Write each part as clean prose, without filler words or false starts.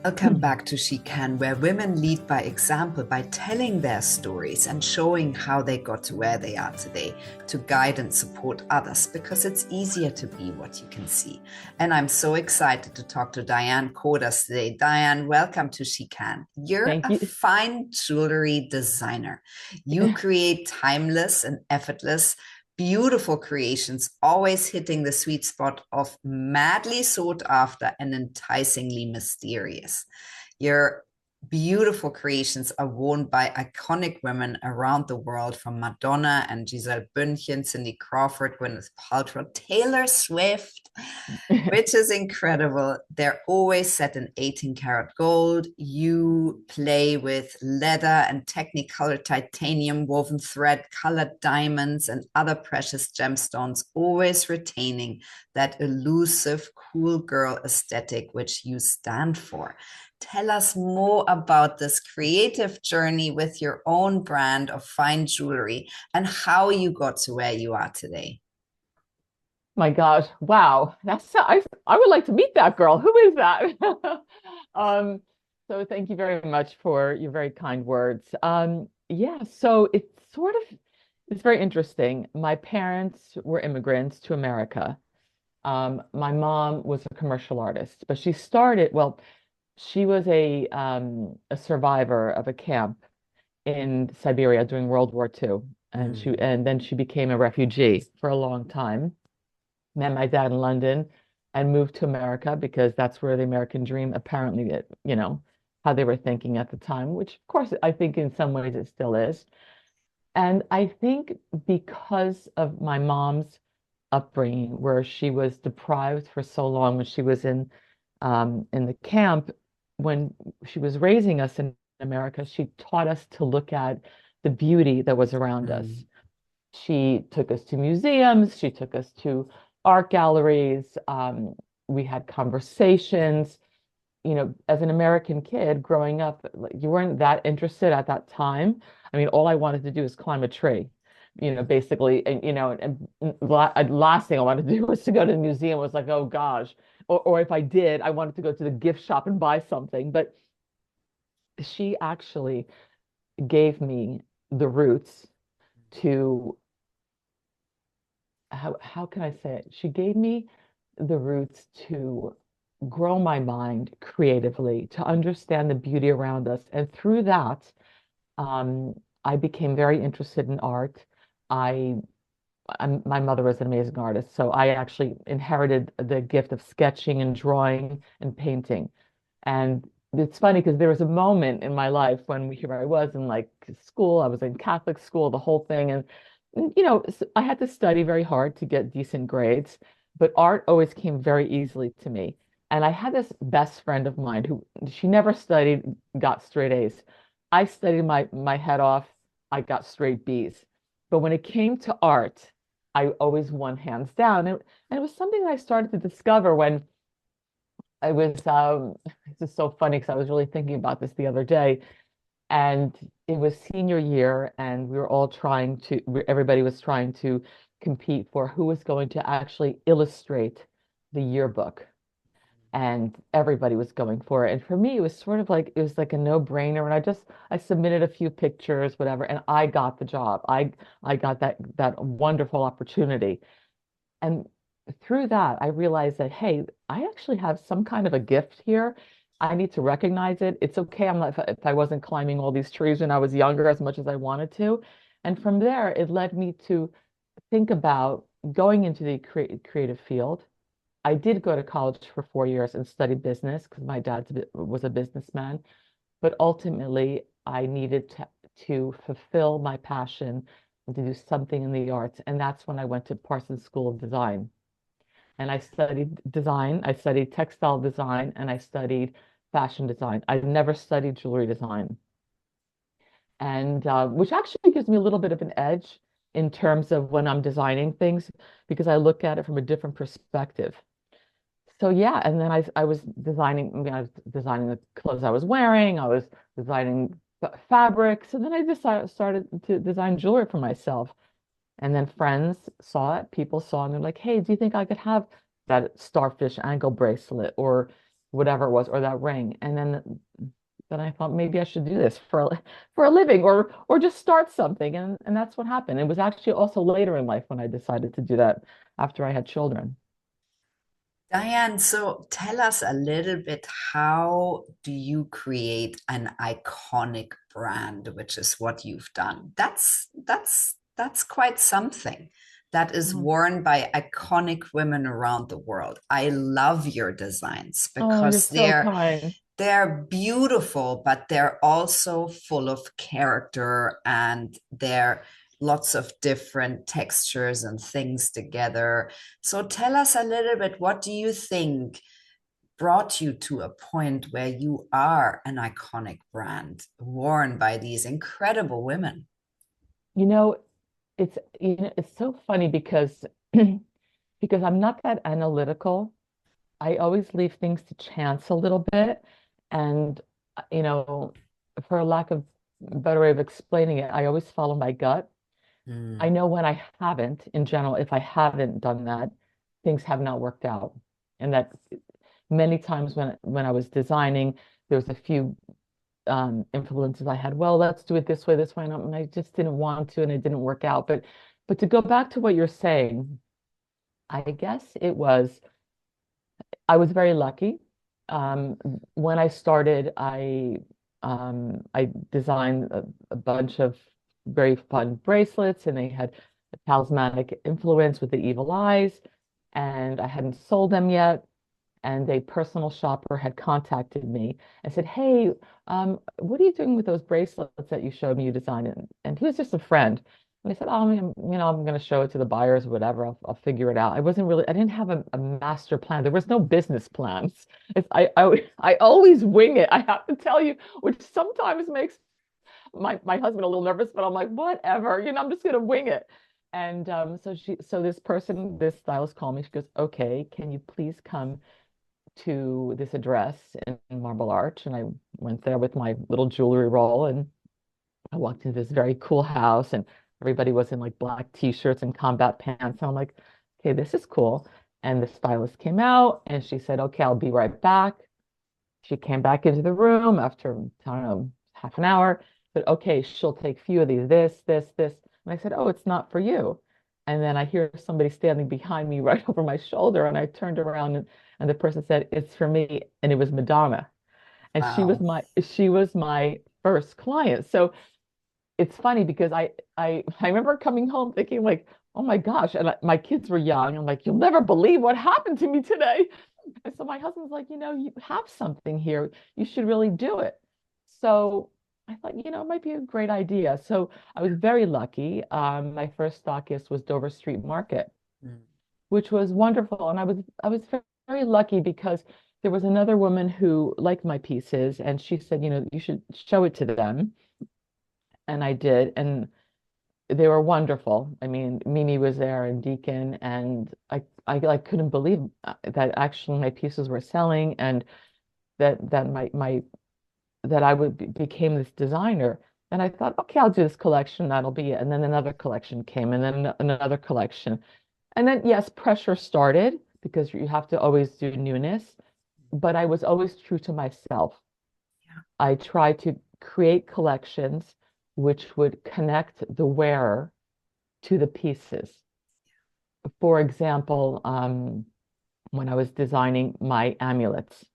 Welcome back to She Can, where women lead by example by telling their stories and showing how they got to where they are today to guide and support others, because it's easier to be what you can see. And I'm so excited to talk to Diane Kordas today. Diane, welcome to She Can. You're Thank a you. fine jewelry designer. You create timeless and effortless beautiful creations, always hitting the sweet spot of madly sought after and enticingly mysterious. Your beautiful creations are worn by iconic women around the world, from Madonna and Gisele Bundchen, Cindy Crawford, Gwyneth Paltrow, Taylor Swift, which is incredible. They're always set in 18 karat gold. You play with leather and technicolor titanium, woven thread, colored diamonds, and other precious gemstones, always retaining that elusive, cool girl aesthetic which you stand for. Tell us more about this creative journey with your own brand of fine jewelry and how you got to where you are today. My gosh. Wow. I would like to meet that girl. Who is that? Um, so thank you very much for your very kind words. Yeah, so it's very interesting. My parents were immigrants to America. My mom was a commercial artist, but she was a survivor of a camp in Siberia during World War II, and then she became a refugee for a long time. Met my dad in London and moved to America because that's where the American dream apparently, how they were thinking at the time, which of course I think in some ways it still is. And I think because of my mom's upbringing, where she was deprived for so long when she was in the camp, when she was raising us in America, she taught us to look at the beauty that was around us. She took us to museums, she took us to art galleries. We had conversations. As an American kid growing up, like, you weren't that interested at that time. I mean, all I wanted to do is climb a tree, basically. And last thing I wanted to do was to go to the museum. It was like, oh gosh. Or if I did, I wanted to go to the gift shop and buy something. But she actually gave me the roots to how can I say it? She gave me the roots to grow my mind creatively, to understand the beauty around us. And through that, um, I became very interested in art. I, my mother was an amazing artist, so I actually inherited the gift of sketching and drawing and painting. And it's funny because there was a moment in my life when here I was in like school, I was in Catholic school, the whole thing. And I had to study very hard to get decent grades, but art always came very easily to me. And I had this best friend of mine who she never studied, got straight A's. I studied my head off, I got straight B's. But when it came to art, I always won hands down. And it was something that I started to discover when I was, this is so funny because I was really thinking about this the other day. And it was senior year, and we were all everybody was trying to compete for who was going to actually illustrate the yearbook. And everybody was going for it. And for me, it was like a no-brainer. And I submitted a few pictures, whatever, and I got the job. I got that wonderful opportunity. And through that, I realized that, hey, I actually have some kind of a gift here. I need to recognize it. It's okay. I'm not, if I wasn't climbing all these trees when I was younger as much as I wanted to. And from there, it led me to think about going into the creative field. I did go to college for 4 years and study business because my was a businessman. But ultimately, I needed to fulfill my passion and to do something in the arts. And that's when I went to Parsons School of Design. And I studied design, I studied textile design, and I studied fashion design. I never studied jewelry design. And which actually gives me a little bit of an edge in terms of when I'm designing things because I look at it from a different perspective. So yeah, and then I was designing, I mean, I was designing the clothes I was wearing, I was designing fabrics, and then I decided started to design jewelry for myself. And then friends saw it, people saw, and they're like, hey, do you think I could have that starfish ankle bracelet? Or whatever it was, or that ring. And then I thought maybe I should do this for a living, or just start something. And that's what happened. It was actually also later in life when I decided to do that after I had children. Diane, so tell us a little bit, how do you create an iconic brand, which is what you've done? That's quite something that is Mhm. worn by iconic women around the world. I love your designs Oh, you're because so kind. they're beautiful, but they're also full of character, and they're lots of different textures and things together. So tell us a little bit, what do you think brought you to a point where you are an iconic brand worn by these incredible women? You know, it's so funny because because I'm not that analytical. I always leave things to chance a little bit. And, you know, for a lack of a better way of explaining it, I always follow my gut. I Mm, know when I haven't, in general, if I haven't done that, things have not worked out. And that many times when I was designing, there was a few influences I had. Well, let's do it this way, and I just didn't want to, and it didn't work out. But to go back to what you're saying, I guess I was very lucky. Um, when I started, I designed a bunch of very fun bracelets, and they had a talismanic influence with the evil eyes, and I hadn't sold them yet. And a personal shopper had contacted me and said, "Hey, what are you doing with those bracelets that you showed me you designed?" And he was just a friend. And I said, "Oh, I'm going to show it to the buyers or whatever. I'll figure it out." I didn't have a master plan. There was no business plans. I always wing it. I have to tell you, which sometimes makes my husband a little nervous, but I'm like, whatever, I'm just going to wing it. And so this stylist called me. She goes, "Okay, can you please come to this address in Marble Arch?" And I went there with my little jewelry roll, and I walked into this very cool house, and everybody was in like black t-shirts and combat pants. And I'm like, okay, this is cool. And the stylist came out and she said, "Okay, I'll be right back." She came back into the room after, I don't know, half an hour, said, "Okay, she'll take a few of these, this. And I said, "Oh, it's not for you." And then I hear somebody standing behind me right over my shoulder. And I turned around, and the person said, "It's for me." And it was Madonna. And wow. she was my first client. So it's funny because I remember coming home thinking like, "Oh my gosh." And my kids were young. I'm like, "You'll never believe what happened to me today." And so my husband's like, "You have something here. You should really do it." So I thought, it might be a great idea. So I was very lucky. My first stockist was Dover Street Market, Mm, which was wonderful. And I was very lucky because there was another woman who liked my pieces, and she said, "You should show it to them." And I did, and they were wonderful. I mean, Mimi was there and Deacon, and I like couldn't believe that actually my pieces were selling, and that my that I became this designer. And I thought, okay, I'll do this collection, that'll be it. And then another collection came, and then another collection. And then yes, pressure started because you have to always do newness, but I was always true to myself. yeah, I tried to create collections which would connect the wearer to the pieces. For example, when I was designing my amulets,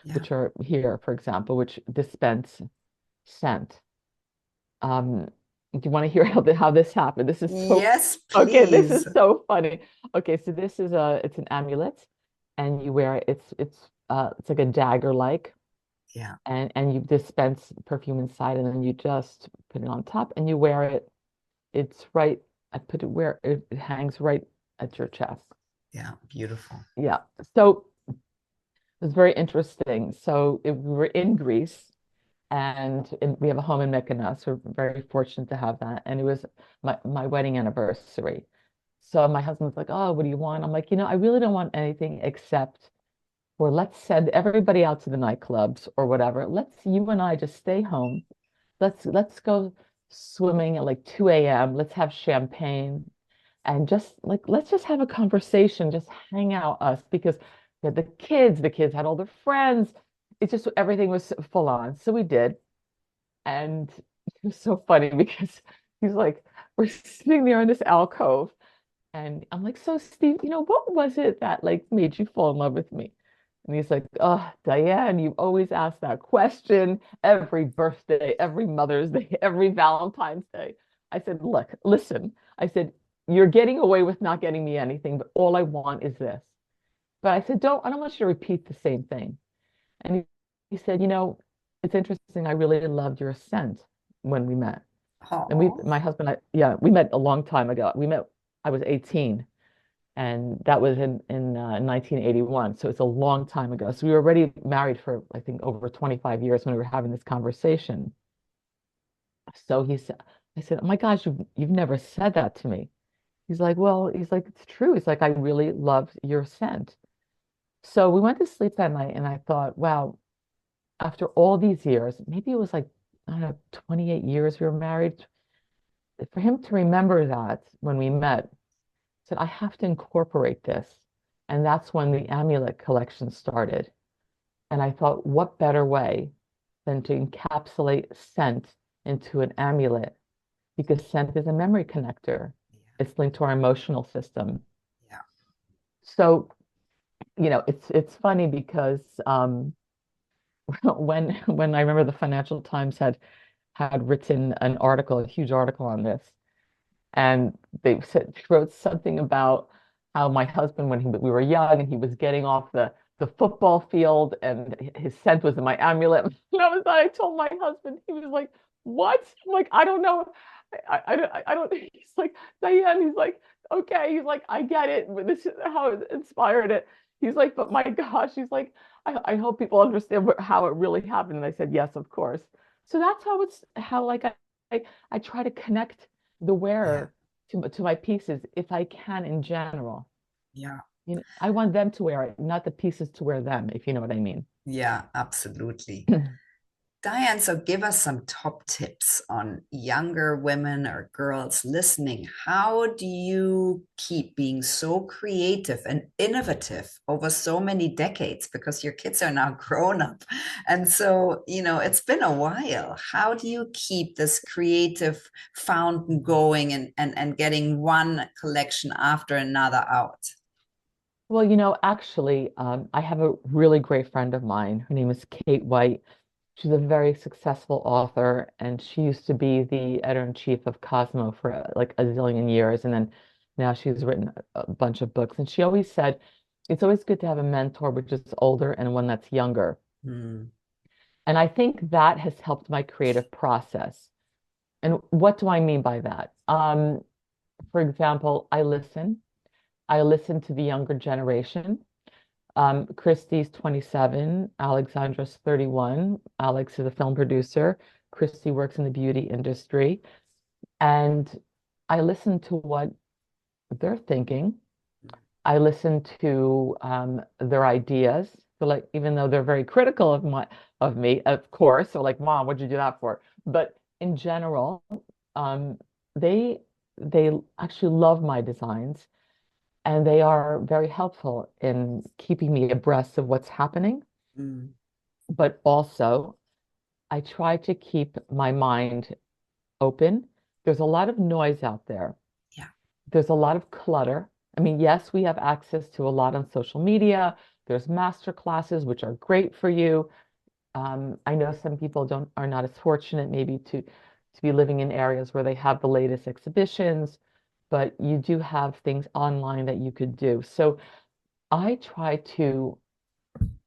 yeah. which are here, for example, which dispense scent. Do you want to hear how this happened? This is so Yes, okay. This is please. so funny. Okay, so it's an amulet, and you wear it. It's like a dagger like, Yeah, and you dispense perfume inside, and then you just put it on top, and you wear it. It's right. I put it where it hangs right at your chest. yeah, beautiful. Yeah. So it was very interesting. We were in Greece, and we have a home in Mykonos. So we're very fortunate to have that. And it was my wedding anniversary. So my husband was like, "Oh, what do you want?" I'm like, "I really don't want anything except for let's send everybody out to the nightclubs or whatever. Let's you and I just stay home. Let's go swimming at like 2 a.m. Let's have champagne and just like let's just have a conversation, just hang out us because We had the kids had all their friends. It's just everything was full on. So we did. And it was so funny because he's like, we're sitting there in this alcove. And I'm like, so Steve, what was it that like made you fall in love with me? And he's like, oh, Diane, you always ask that question every birthday, every Mother's Day, every Valentine's Day. I said, look, listen. I said, you're getting away with not getting me anything, but all I want is this. But I said, I don't want you to repeat the same thing. And he said, it's interesting. I really loved your scent when we met. And Oh, my husband, yeah, we met a long time ago. I was 18, and that was in 1981. So it's a long time ago. So we were already married for, I think, over 25 years when we were having this conversation. So I said, oh my gosh, you've never said that to me. He's like, it's true. He's like, I really love your scent. So we went to sleep that night, and I thought, wow, after all these years, maybe it was like, I don't know, 28 years we were married, for him to remember that when we met, said, I have to incorporate this. And that's when the amulet collection started. And I thought, what better way than to encapsulate scent into an amulet? Because scent is a memory connector. yeah, It's linked to our emotional system. yeah. So, it's funny because when I remember the Financial Times had written an article, a huge article on this, and wrote something about how my husband, when we were young and he was getting off the football field and his scent was in my amulet. And I told my husband, he was like, what? I'm like, I don't know. I don't, he's like, Diane, he's like, okay. He's like, I get it. But this is how it inspired it. He's like, but my gosh, he's like, I hope people understand how it really happened. And I said, yes, of course. So that's how like I try to connect the Yeah, wearer to my pieces if I can in general. yeah, I want them to wear it, not the pieces to wear them, if you know what I mean. yeah, absolutely. Diane, so give us some top tips on younger women or girls listening. How do you keep being so creative and innovative over so many decades? Because your kids are now grown up. And so, it's been a while. How do you keep this creative fountain going and getting one collection after another out? Well, actually, I have a really great friend of mine. Her name is Kate White. She's a very successful author, and she used to be the editor-in-chief of Cosmo for like a zillion years. And then now she's written a bunch of books. And she always said, it's always good to have a mentor, which is older and one that's younger. Hmm. And I think that has helped my creative process. And what do I mean by that? For example, I listen. I listen to the younger generation. Christy's 27, Alexandra's 31. Alex is a film producer. Christy works in the beauty industry. And I listen to what they're thinking. I listen to their ideas. So like, even though they're very critical of me, of course, so like, Mom, what'd you do that for? But in general, um, they they actually love my designs, and they are very helpful in keeping me abreast of what's happening. Mm. But also, I try to keep my mind open. There's a lot of noise out there. Yeah. There's a lot of clutter. I mean, yes, we have access to a lot on social media. There's master classes, which are great for you. I know some people don't are not as fortunate maybe to be living in areas where they have the latest exhibitions, but you do have things online that you could do. So I try to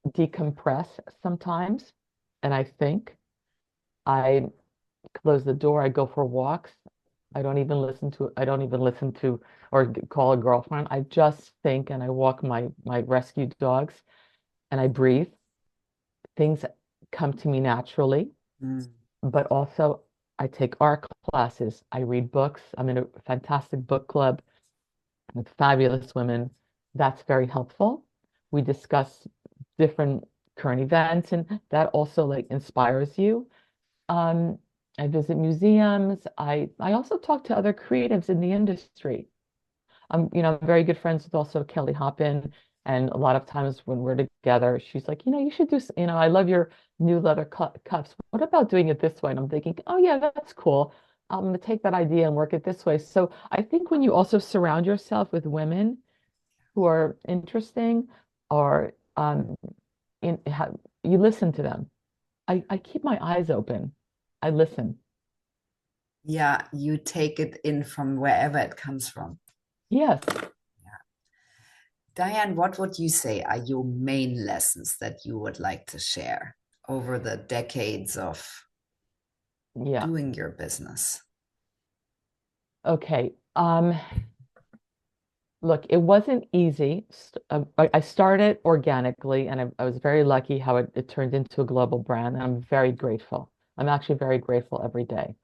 decompress sometimes, and I close the door, I go for walks. I don't even listen to or call a girlfriend. I just think and I walk my rescue dogs and I breathe. Things come to me naturally, Mm. but also I take art classes. I read books. I'm in a fantastic book club with fabulous women. That's very helpful. We discuss different current events, and that also like inspires you. Um, I visit museums. I also talk to other creatives in the industry. I'm very good friends with also Kelly Hoppin. And a lot of times when we're together, she's like, you should do, I love your new leather cups. What about doing it this way? And I'm thinking, oh yeah, that's cool. I'm going to take that idea and work it this way. So I think when you also surround yourself with women who are interesting or you listen to them. I keep my eyes open. I listen. Yeah, you take it in from wherever it comes from. Yes. Yeah. Diane, what would you say are your main lessons that you would like to share over the decades of Yeah. doing your business? Okay. Look, it wasn't easy. I started organically, and I was very lucky how it turned into a global brand, and I'm very grateful. I'm actually very grateful every day.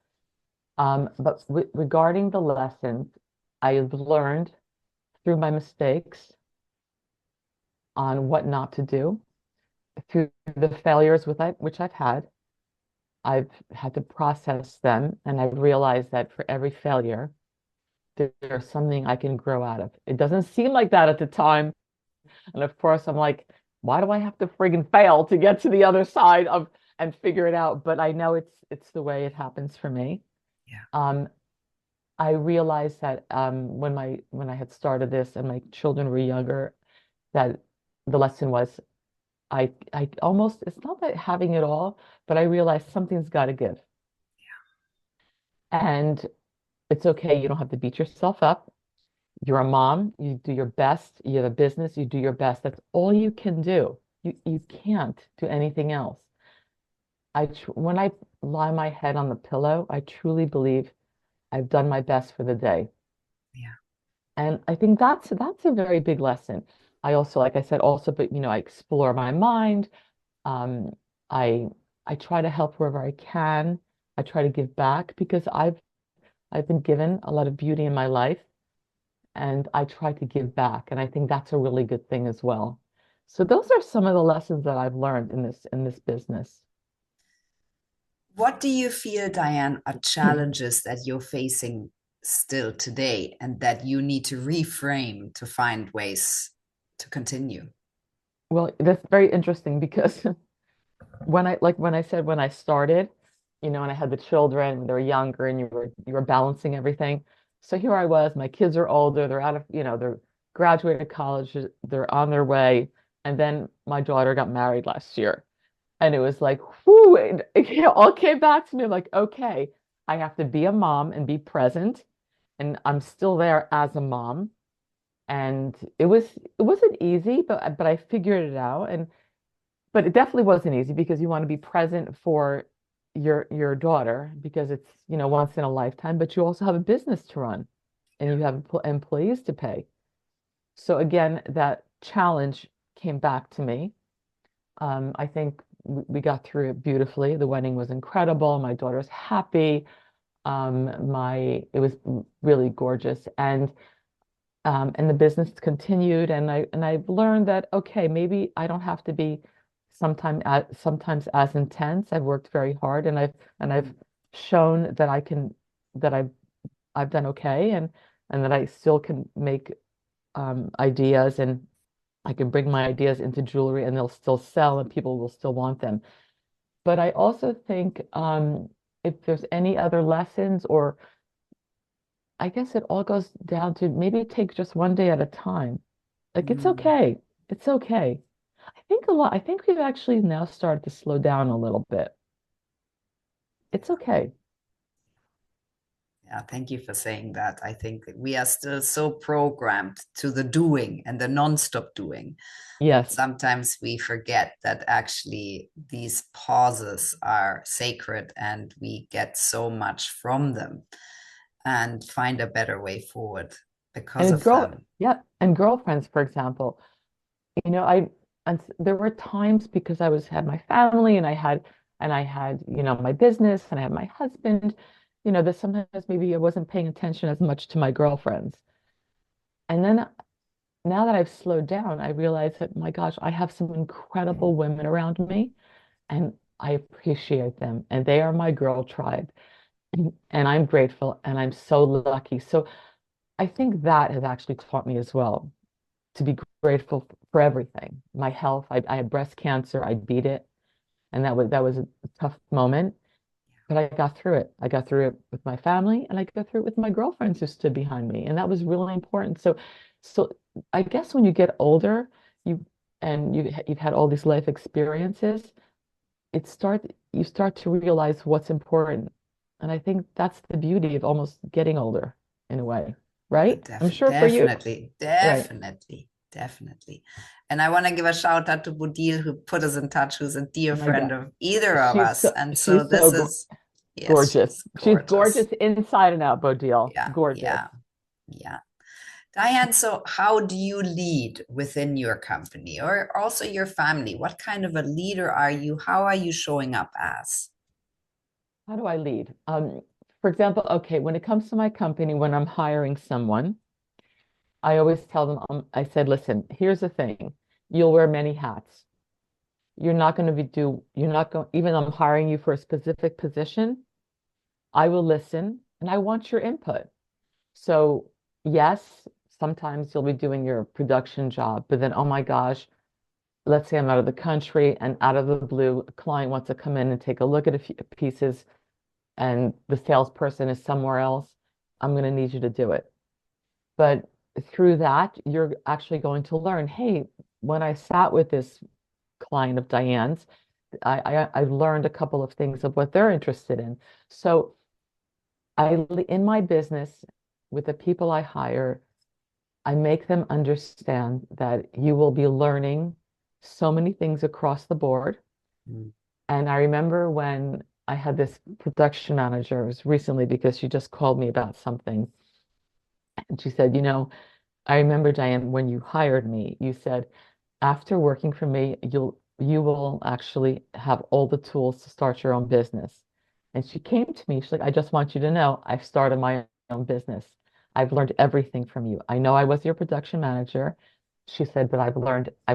But regarding the lessons, I've learned through my mistakes on what not to do, through the failures which I've had. I've had to process them, and I've realized that for every failure, there's something I can grow out of. It doesn't seem like that at the time. And of course, I'm like, why do I have to friggin' fail to get to the other side of and figure it out? But I know it's the way it happens for me. Yeah. Um, I realized that when I had started this and my children were younger, that the lesson was I almost it's not that having it all, but I realized something's got to give. And it's okay. You don't have to beat yourself up. You're a mom. You do your best. You have a business. You do your best. That's all you can do. You can't do anything else. When I lie my head on the pillow, I truly believe I've done my best for the day. Yeah. And I think that's a very big lesson. I also, like I said, also, but I explore my mind. Um, I I try to help wherever I can. I try to give back because I've been given a lot of beauty in my life, and I try to give back. And I think that's a really good thing as well. So those are some of the lessons that I've learned in this business. What do you feel, Diane, are challenges that you're facing still today and that you need to reframe to find ways to continue? Well, that's very interesting because when I said when I started, and I had the children, they were younger, and you were balancing everything. So here I was, my kids are older, they're out of, they're graduated college, they're on their way, and then my daughter got married last year. And it was like, whoo, it all came back to me like, okay, I have to be a mom and be present. And I'm still there as a mom. And it wasn't easy, but I figured it out. But it definitely wasn't easy because you want to be present for your daughter because it's, once in a lifetime, but you also have a business to run and you have employees to pay. So again, that challenge came back to me. I think we got through it beautifully. The wedding was incredible. My daughter's happy. It was really gorgeous, and the business continued. And I've learned that okay, maybe I don't have to be sometimes as intense. I've worked very hard, and I've shown that that I've done okay, and that I still can make ideas and I can bring my ideas into jewelry and they'll still sell and people will still want them. But I also think if there's any other lessons, or I guess it all goes down to maybe take just one day at a time. Like it's Mm, okay. It's okay. I think we've actually now started to slow down a little bit. It's okay. yeah, thank you for saying that. I think that we are still so programmed to the doing and the non-stop doing that Yes. sometimes we forget that actually these pauses are sacred and we get so much from them and find a better way forward because And of them. yeah, and girlfriends, for example, you know, I and there were times because had my family and I had, my business and I had my husband, that sometimes maybe I wasn't paying attention as much to my girlfriends. And then now that I've slowed down, I realize that my gosh, I have some incredible women around me and I appreciate them and they are my girl tribe. And I'm grateful and I'm so lucky. So I think that has actually taught me as well to be grateful for everything. My health, I had breast cancer, I beat it, and that was a tough moment, but I got through it. I got through it with my family, and I got through it with my girlfriends who stood behind me, and that was really important. So I guess when you get older, you you've had all these life experiences, you start to realize what's important. And I think that's the beauty of almost getting older in a way, right? I'm sure for you. Definitely, Right. definitely, definitely. And I want to give a shout out to Bodil who put us in touch, who's a dear Oh my friend God. of either of us. And so She's this so is, yes, gorgeous. she's She's gorgeous. gorgeous inside and out, Bodil. Yeah, Gorgeous. yeah, yeah. Diane, so how do you lead within your company or also your family? What kind of a leader are you? How are you showing up as? How do I lead? For example, okay, when it comes to my company, when I'm hiring someone, I always tell them, I said, listen, here's the thing. You'll wear many hats. You're not going, even though I'm hiring you for a specific position, I will listen and I want your input. So, yes, sometimes you'll be doing your production job, but then, oh my gosh, let's say I'm out of the country and out of the blue, a client wants to come in and take a look at a few pieces and the salesperson is somewhere else. I'm going to need you to do it. But through that, you're actually going to learn, hey, when I sat with this client of Diane's, I learned a couple of things of what they're interested in. So in my business, with the people I hire, I make them understand that you will be learning so many things across the board. Mm. And I remember when I had this production manager, it was recently because she just called me about something. And she said, I remember, Diane, when you hired me, you said, after working for me, you will actually have all the tools to start your own business. And she came to me, she's like, I just want you to know I've started my own business. I've learned everything from you. I know I was your production manager. She said, but I've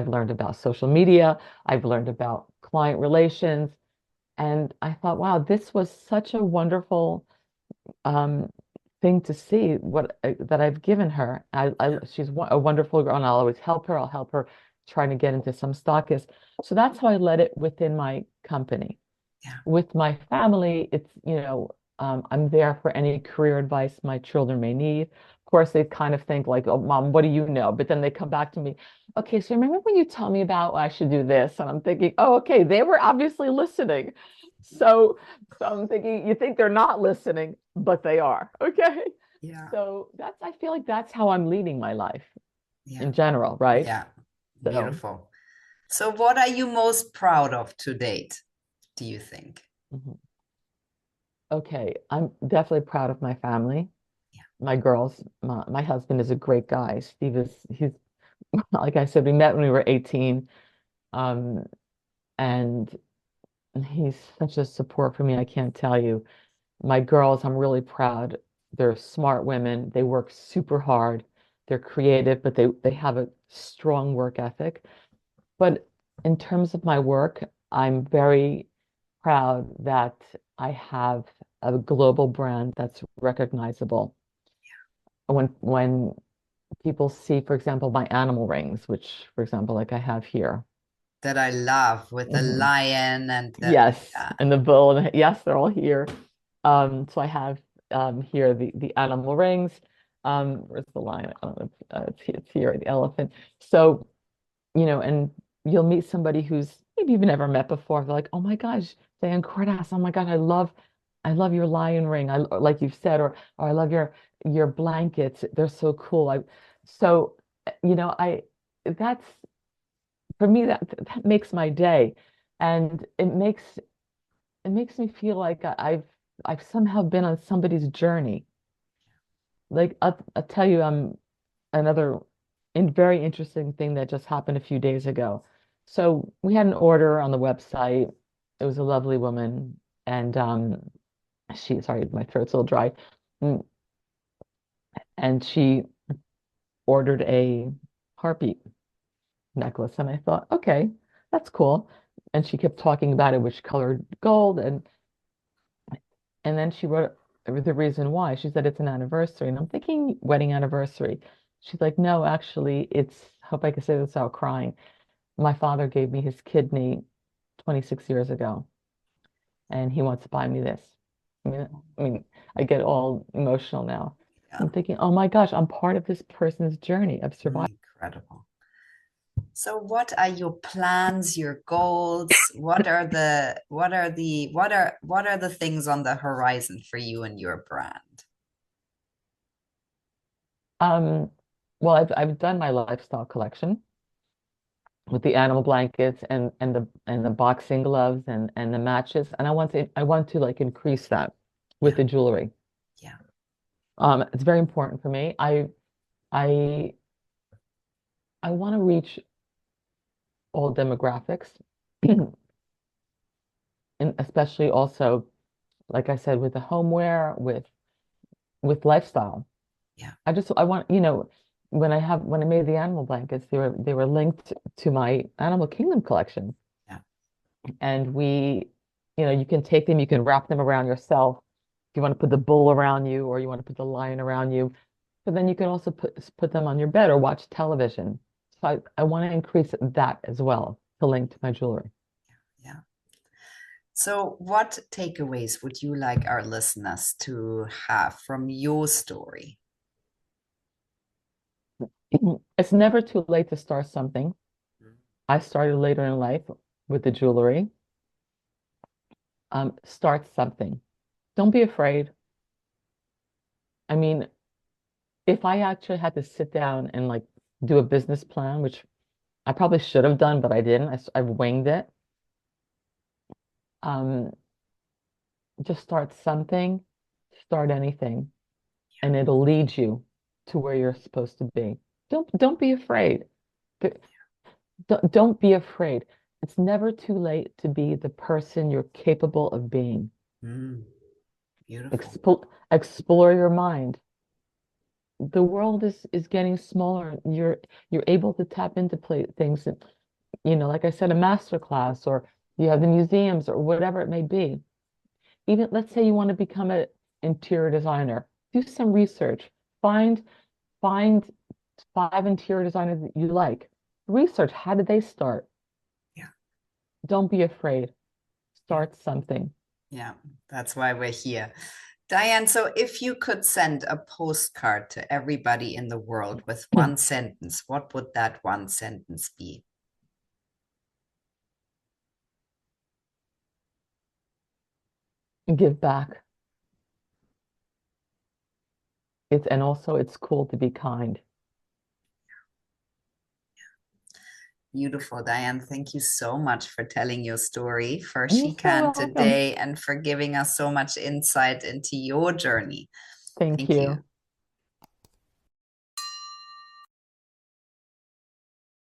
learned about social media, I've learned about client relations. And I thought, wow, this was such a wonderful um, thing to see what that I've given her. She's a wonderful girl, and I'll always help her. I'll help her trying to get into some stockists. So that's how I led it within my company. Yeah. With my family, it's, I'm there for any career advice my children may need. Of course, they kind of think like, "Oh, mom, what do you know?" But then they come back to me, "Okay, so remember when you told me about I should do this?" And I'm thinking, "Oh, okay, they were obviously listening." So I'm thinking, you think they're not listening, but they are. Okay. Yeah. So I feel like that's how I'm leading my life Yeah. in general, right? Yeah. So, Beautiful. So what are you most proud of to date, do you think? mhm. Okay, I'm definitely proud of my family, Yeah. my girls. My husband is a great guy. He's like I said, we met when we were 18. Um, and he's such a support for me. I can't tell you. My girls, I'm really proud. They're smart women. They work super hard. They're creative, but they have a strong work ethic. But in terms of my work, I'm very proud that I have a global brand that's recognizable. When people see, for example, my animal rings, which, for example, like I have here. That I love with the Mhm. lion and the, Yes, yeah. and the bull, and yes, they're all here. So I have here the animal rings. Where's the lion? I don't know. It's here, the elephant. So, and you'll meet somebody who's maybe you've never met before. They're like, "Oh my gosh, Diane Kordas. Oh my God, I love your lion ring. Like you've said, or I love your blankets. They're so cool." So, I that's for me that makes my day, and it makes me feel like I've somehow been on somebody's journey. Like I'll tell you, another very interesting thing that just happened a few days ago. So we had an order on the website. It was a lovely woman, and sorry, my throat's a little dry. Mm, and she ordered a heartbeat necklace, and I thought, okay, that's cool. And she kept talking about it, which colored gold, and then she wrote the reason why. She said it's an anniversary. And I'm thinking wedding anniversary. She's like, no, actually, hope I can say this without crying. My father gave me his kidney 26 years ago, and he wants to buy me this. I mean, I mean, I get all emotional now. Yeah. I'm thinking, oh my gosh, I'm part of this person's journey of survival. Incredible. So what are your plans, your goals? What are the things on the horizon for you and your brand? Um, well, I've done my lifestyle collection with the animal blankets and the boxing gloves and the matches, and I want to like increase that with Yeah, the jewelry. yeah, It's very important for me. I I want to reach all demographics, and especially also, like I said, with the homeware, with lifestyle. yeah, I want, when I made the animal blankets, they were linked to my Animal Kingdom collection. yeah, And you can take them, you can wrap them around yourself. If you want to put the bull around you or you want to put the lion around you, but then you can also put them on your bed or watch television. So I want to increase that as well to link to my jewelry. yeah. So what takeaways would you like our listeners to have from your story? It's never too late to start something. I started later in life with the jewelry. Start something. Don't be afraid. I mean, if I actually had to sit down and like do a business plan, which I probably should have done, but I didn't. I winged it. Um, just start something, start anything, and it'll lead you to where you're supposed to be. Don't be afraid. But don't be afraid. It's never too late to be the person you're capable of being. Mm, beautiful. Explore your mind. The world is getting smaller. You're able to tap into things that, like I said, a master class, or you have the museums or whatever it may be. Even let's say you want to become an interior designer, do some research. Find 5 interior designers that you like. Research, how did they start? Yeah, Don't be afraid. yeah, Start something. yeah. That's why we're here. Diane, so if you could send a postcard to everybody in the world with one sentence, what would that one sentence be? Give back. And also it's cool to be kind. Beautiful, Diane. Thank you so much for telling your story, for You're She so Can welcome. today, and for giving us so much insight into your journey. Thank Thank you. you.